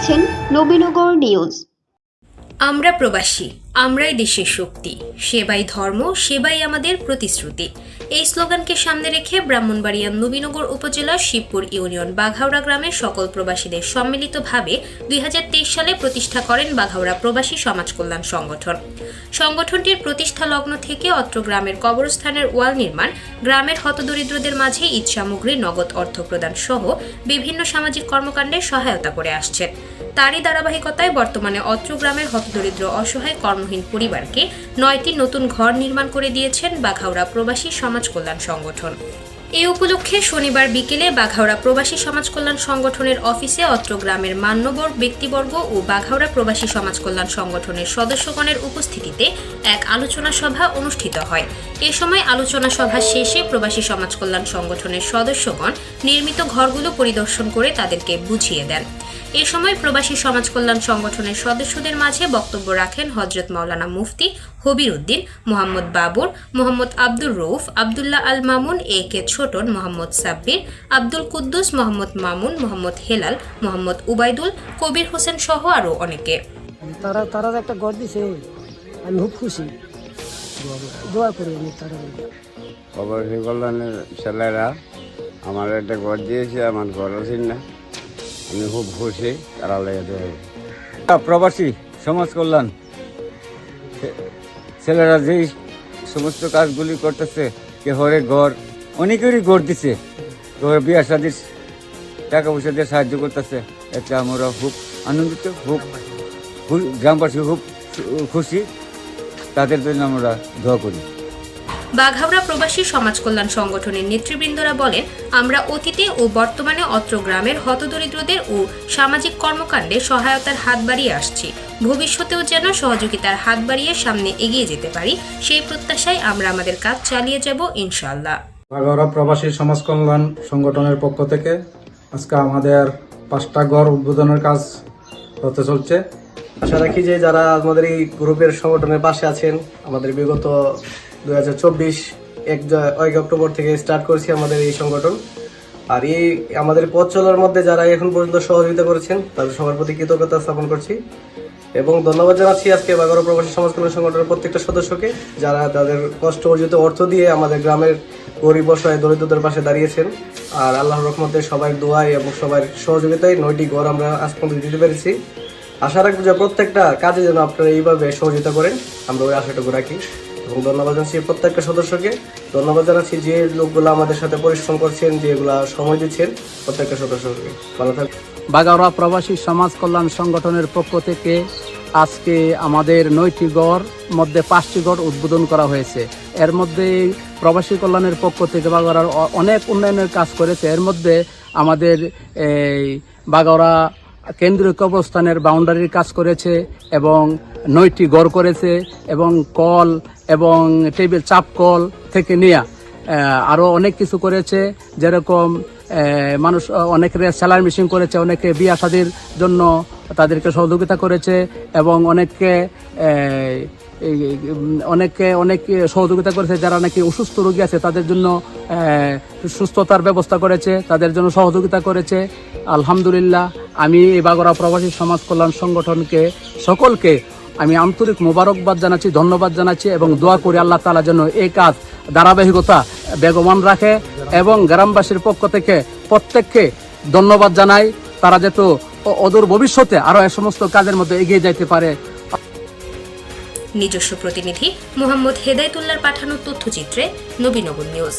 দেখছেন নবীনগর নিউজ। আমরা প্রবাসী, আমরাই দেশের শক্তি, সেবাই ধর্ম, সেবাই আমাদের প্রতিশ্রুতি। এই স্লোগানকে সামনে রেখে ব্রাহ্মণবাড়িয়ার নবীনগর উপজেলার শিবপুর ইউনিয়ন বাঘাওড়া গ্রামের সকল প্রবাসীদের সম্মিলিতভাবে 2023 সালে প্রতিষ্ঠা করেন বাঘাওড়া প্রবাসী সমাজ কল্যাণ সংগঠন। সংগঠনটির প্রতিষ্ঠা লগ্ন থেকে অত্র গ্রামের কবরস্থানের ওয়াল নির্মাণ, গ্রামের হতদরিদ্রদের মাঝে ঈদ সামগ্রী, নগদ অর্থ প্রদান সহ বিভিন্ন সামাজিক কর্মকাণ্ডে সহায়তা করে আসছেন। তারই ধারাবাহিকতায় বর্তমানে অত্র গ্রামের হতদরিদ্র অসহায় কর্মহীন পরিবারকে 9টি নতুন ঘর নির্মাণ করে দিয়েছেন বাঘাওড়া প্রবাসী সমাজ কল্যাণ সংগঠন। এই উপলক্ষে শনিবার বিকেলে বাঘাওড়া প্রবাসী সমাজ কল্যাণ সংগঠনের অফিসে অত্র গ্রামের মান্যবর ব্যক্তিবর্গ ও বাঘাওড়া প্রবাসী সমাজ কল্যাণ সংগঠনের সদস্যগণের উপস্থিতিতে এক আলোচনা সভা অনুষ্ঠিত হয়। এ সময় আলোচনা সভা শেষে প্রবাসী সমাজ কল্যাণ সংগঠনের সদস্যগণ নির্মিত ঘরগুলো পরিদর্শন করে তাদেরকে বুঝিয়ে দেন। এ সময় প্রবাসী সমাজ কল্যাণ সংগঠনের সদস্যদের মাঝে বক্তব্য রাখেন হযরত মাওলানা মুফতি হবির উদ্দিন, মোহাম্মদ বাবুর, মোহাম্মদ আব্দুর রউফ, আব্দুল্লাহ আল মামুন, এ.কে ছোটন, মোহাম্মদ সাব্বির, আব্দুল কুদ্দুস, মোহাম্মদ মামুন, মোহাম্মদ হেলাল, মোহাম্মদ উবাইদুল, কবির হোসেন সহ আরও অনেকে। তারা একটা ঘর দিছে, আমি খুব খুশি, দোয়া করি আমি তারা। প্রবাসী কল্যাণের ছেলেরা আমার একটা ঘর দিয়েছে, আমার ঘর আছে না, আমি খুব খুশি। তারা লেগে প্রবাসী সমাজ কল্যাণ ছেলেরা যেই সমস্ত কাজগুলি করতেছে, কে হরে ঘর, অনেকেরই ঘর দিছে, ঘরে বিয়া শাদির টাকা পয়সা দিয়ে সাহায্য করতেছে। এতে আমরা খুব আনন্দিত, খুব গ্রামবাসী খুব খুশি। তাদের জন্য আমরা দোয়া করি। বাঘাওড়া প্রবাসী সমাজ কল্যাণ সংগঠনের নেতৃবৃন্দরা বলেন, আমরা অতীতে ও বর্তমানে অত্র গ্রামের হতদরিদ্রদের ও সামাজিক কর্মকাণ্ডে সহায়তার হাত বাড়িয়ে আসছি। ভবিষ্যতেও যেন সহযোগিতার হাত বাড়িয়ে সামনে এগিয়ে যেতে পারি, সেই প্রত্যাশায় আমরা আমাদের কাজ চালিয়ে যাব ইনশাআল্লাহ। বাঘাওড়া প্রবাসী সমাজ কল্যাণ সংগঠনের পক্ষ থেকে আজকে আমাদের 5টা ঘর উদ্বোধনের কাজ হতে চলছে। আশা রাখি যে যারা আমাদের এই গ্রুপের সংগঠনের পাশে আছেন, আমাদের বিগত 2024 1 অক্টোবর থেকে স্টার্ট করেছি আমাদের এই সংগঠন। আর এই আমাদের পথ চলার মধ্যে যারা এখন পর্যন্ত সহযোগিতা করেছেন তাদের সবার প্রতি কৃতজ্ঞতা স্থাপন করছি এবং ধন্যবাদ জানাচ্ছি আজকে বাঘাওড়া প্রবাসী সমাজ কল্যাণ সংগঠনের প্রত্যেকটা সদস্যকে, যারা তাদের কষ্ট অর্জিত অর্থ দিয়ে আমাদের গ্রামের গরিব অসহায় দরিদ্রদের পাশে দাঁড়িয়েছেন। আর আল্লাহর রহমতে সবাই দোয়ায় এবং সবার সহযোগিতায় 9টি ঘর আমরা আজ পর্যন্ত দিতে পেরেছি। আশা রাখবো যে প্রত্যেকটা কাজে যেন আপনারা এইভাবে সহযোগিতা করেন, আমরা ওই আশাটুকু রাখি। এবং ধন্যবাদ জানাচ্ছি প্রত্যেকটা সদস্যকে, ধন্যবাদ জানাচ্ছি যে লোকগুলো আমাদের সাথে পরিশ্রম করছেন, যেগুলা সময় দিচ্ছেন, প্রত্যেকটা সদস্যকে। ভালো থাকবেন। বাঘাওড়া প্রবাসী সমাজ কল্যাণ সংগঠনের পক্ষ থেকে আজকে আমাদের 9টি ঘর মধ্যে 5টি ঘর উদ্বোধন করা হয়েছে। এর মধ্যে প্রবাসী কল্যাণের পক্ষ থেকে বাঘাওড়ার অনেক উন্নয়নের কাজ করেছে। এর মধ্যে আমাদের এই বাঘাওড়া কেন্দ্রীয় কবরস্থানের বাউন্ডারির কাজ করেছে এবং 9টি ঘর করেছে এবং কল এবং টেবিল চাপ কল থেকে নিয়ে আরও অনেক কিছু করেছে। যেরকম মানুষ অনেকের সেলাই মেশিন করেছে, অনেকে বিয়া শাদির জন্য তাদেরকে সহযোগিতা করেছে এবং অনেক সহযোগিতা করেছে। যারা নাকি অসুস্থ রোগী আছে তাদের জন্য সুস্থতার ব্যবস্থা করেছে, তাদের জন্য সহযোগিতা করেছে। আলহামদুলিল্লাহ, আমি এই বাঘাওড়া প্রবাসী সমাজ কল্যাণ সংগঠনকে সকলকে আমি আন্তরিক মোবারকবাদ জানাচ্ছি, ধন্যবাদ জানাচ্ছি এবং দোয়া করি আল্লাহ তাআলা যেন এই কাজ ধারাবাহিকতা বেগবান রাখে এবং গ্রামবাসীর পক্ষ থেকে প্রত্যেককে ধন্যবাদ জানাই। তারা যেহেতু অদূর ভবিষ্যতে আরো এই সমস্ত কাজের মধ্যে এগিয়ে যাইতে পারে। নিজস্ব প্রতিনিধি মোহাম্মদ হেদায়েতুল্লাহর পাঠানো তথ্যচিত্রে নবীনগর নিউজ।